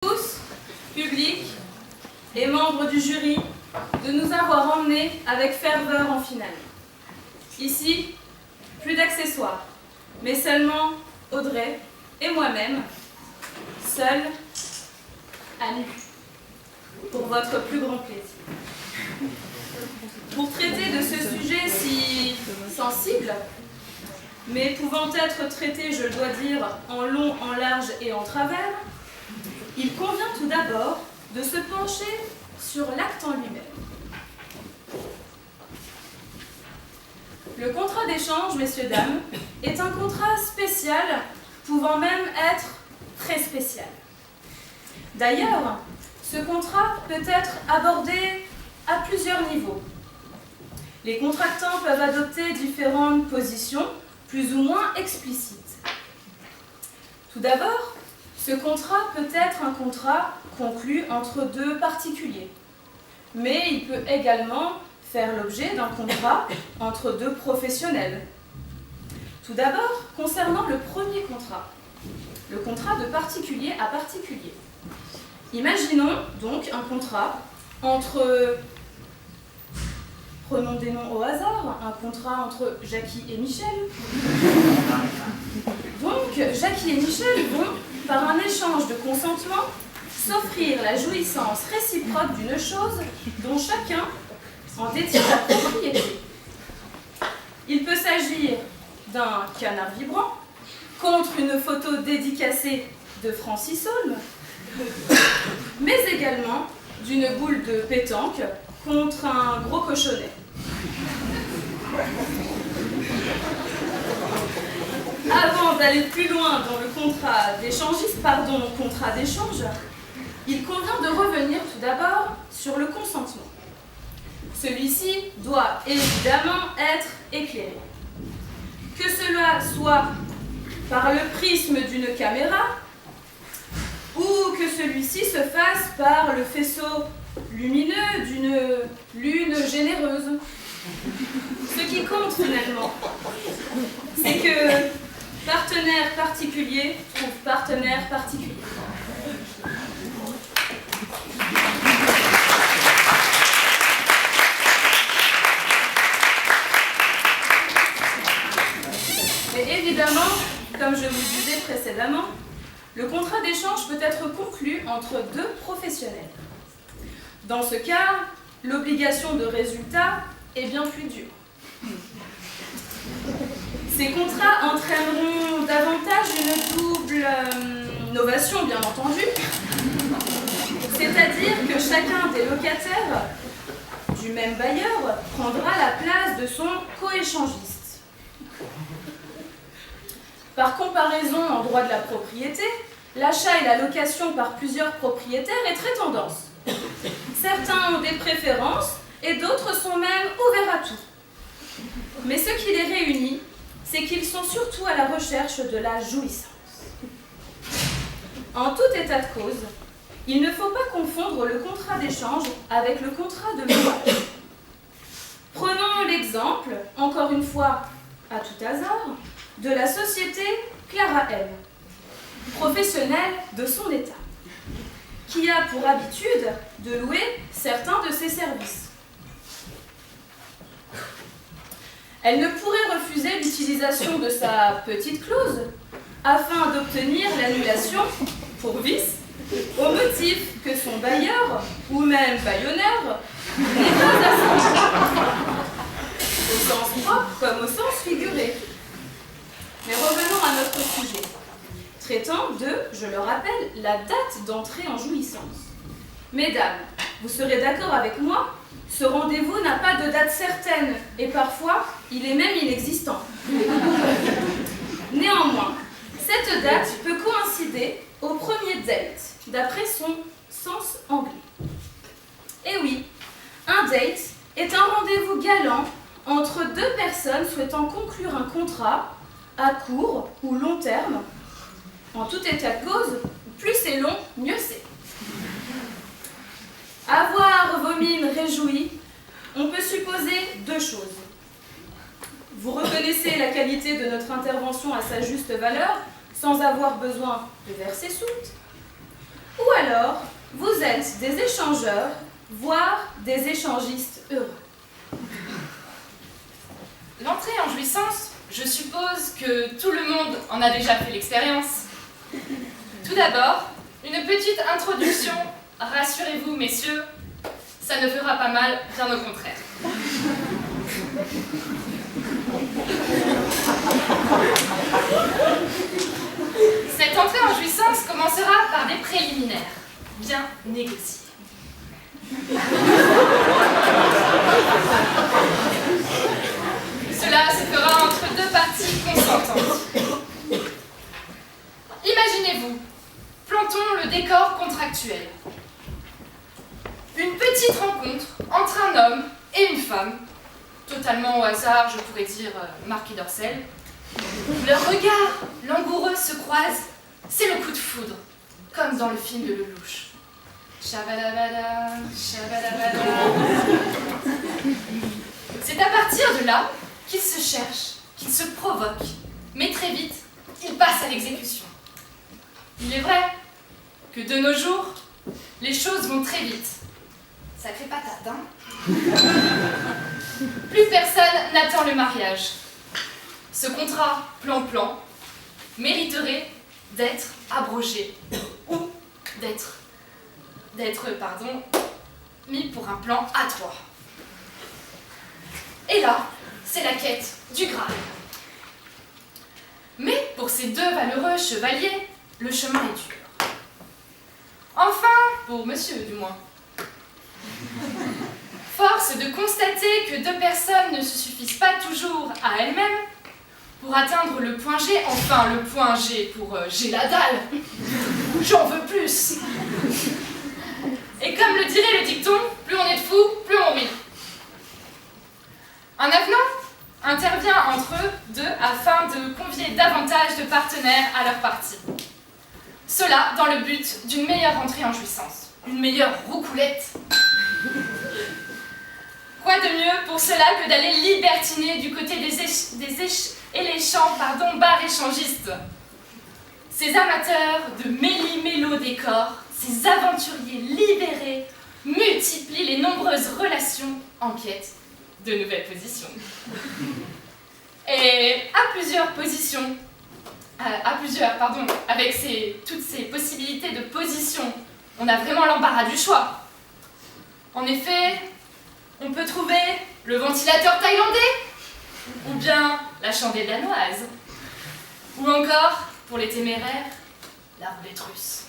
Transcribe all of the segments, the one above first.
Tous, public et membres du jury, de nous avoir emmenés avec ferveur en finale. Ici, plus d'accessoires, mais seulement Audrey et moi-même, seuls, à nu, pour votre plus grand plaisir. Pour traiter de ce sujet si sensible, mais pouvant être traité, je dois dire, en long, en large et en travers, il convient tout d'abord de se pencher sur l'acte en lui-même. Le contrat d'échange, messieurs, dames, est un contrat spécial, pouvant même être très spécial. D'ailleurs, ce contrat peut être abordé à plusieurs niveaux. Les contractants peuvent adopter différentes positions, plus ou moins explicites. Tout d'abord, ce contrat peut être un contrat conclu entre deux particuliers, mais il peut également faire l'objet d'un contrat entre deux professionnels. Tout d'abord, concernant le premier contrat, le contrat de particulier à particulier. Imaginons donc un contrat entre, prenons des noms au hasard, un contrat entre Jackie et Michel. Donc, Jackie et Michel vont, par un échange de consentement, s'offrir la jouissance réciproque d'une chose dont chacun en détient la propriété. Il peut s'agir d'un canard vibrant contre une photo dédicacée de Francis Holm, mais également d'une boule de pétanque contre un gros cochonnet. Avant d'aller plus loin dans le contrat d'échange, il convient de revenir tout d'abord sur le consentement. Celui-ci doit évidemment être éclairé. Que cela soit par le prisme d'une caméra ou que celui-ci se fasse par le faisceau lumineux d'une lune généreuse. Ce qui compte finalement, c'est que partenaire particulier trouve partenaire particulier. Mais évidemment, comme je vous le disais précédemment, le contrat d'échange peut être conclu entre deux professionnels. Dans ce cas, l'obligation de résultat est bien plus dure. Ces contrats entraîneront davantage une double novation, bien entendu, c'est-à-dire que chacun des locataires du même bailleur prendra la place de son coéchangiste. Par comparaison en droit de la propriété, l'achat et la location par plusieurs propriétaires est très tendance. Certains ont des préférences et d'autres sont même ouverts à tout. Mais ce qui les réunit, c'est qu'ils sont surtout à la recherche de la jouissance. En tout état de cause, il ne faut pas confondre le contrat d'échange avec le contrat de louage. Prenons l'exemple, encore une fois à tout hasard, de la société Clara M, professionnelle de son état, qui a pour habitude de louer certains de ses services. Elle ne pourrait refuser l'utilisation de sa petite clause afin d'obtenir l'annulation pour vice au motif que son bailleur ou même baillonneur n'est pas assez, au sens propre comme au sens figuré. Mais revenons à notre sujet, traitant de, je le rappelle, la date d'entrée en jouissance. Mesdames, vous serez d'accord avec moi, ce rendez-vous n'a pas de date certaine et parfois, il est même inexistant. Néanmoins, cette date peut coïncider au premier date, d'après son sens anglais. Et oui, un date est un rendez-vous galant entre deux personnes souhaitant conclure un contrat à court ou long terme. En tout état de cause, plus c'est long, mieux c'est. À voir vos mines réjouies, on peut supposer deux choses. Vous reconnaissez la qualité de notre intervention à sa juste valeur, sans avoir besoin de verser soute. Ou alors, vous êtes des échangeurs, voire des échangistes heureux. L'entrée en jouissance, je suppose que tout le monde en a déjà fait l'expérience. Tout d'abord, une petite introduction. Rassurez-vous, messieurs, ça ne fera pas mal, bien au contraire. Cette entrée en jouissance commencera par des préliminaires, bien négociés. Cela se fera entre deux parties consentantes. Imaginez-vous, plantons le décor contractuel. Une petite rencontre entre un homme et une femme, totalement au hasard, je pourrais dire Marquis d'Orsel. Leurs regards langoureux se croisent, c'est le coup de foudre, comme dans le film de Lelouch. Shabadabada, shabadabada. C'est à partir de là qu'ils se cherchent, qu'ils se provoquent, mais très vite, ils passent à l'exécution. Il est vrai que de nos jours, les choses vont très vite. Sacré patate, hein? Plus personne n'attend le mariage. Ce contrat plan-plan mériterait d'être abrogé ou d'être mis pour un plan A3. Et là, c'est la quête du Graal. Mais pour ces deux valeureux chevaliers, le chemin est dur. Enfin, pour monsieur du moins. Force de constater que deux personnes ne se suffisent pas toujours à elles-mêmes pour atteindre le point G, enfin le point G pour j'ai la dalle, j'en veux plus. Et comme le dirait le dicton, plus on est de fous, plus on rit. Un avenant intervient entre eux deux afin de convier davantage de partenaires à leur partie. Cela dans le but d'une meilleure entrée en jouissance, une meilleure roucoulette. Quoi de mieux pour cela que d'aller libertiner du côté des bars échangistes. Ces amateurs de méli-mélo décors, ces aventuriers libérés multiplient les nombreuses relations en quête de nouvelles positions. Et avec toutes ces possibilités de position, on a vraiment l'embarras du choix. En effet, on peut trouver le ventilateur thaïlandais, ou bien la chandelle danoise, ou encore, pour les téméraires, la roulette russe.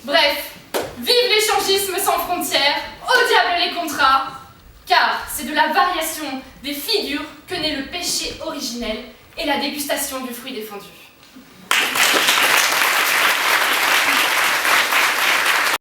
Bref, vive l'échangisme sans frontières, au diable les contrats, car c'est de la variation des figures que naît le péché originel et la dégustation du fruit défendu.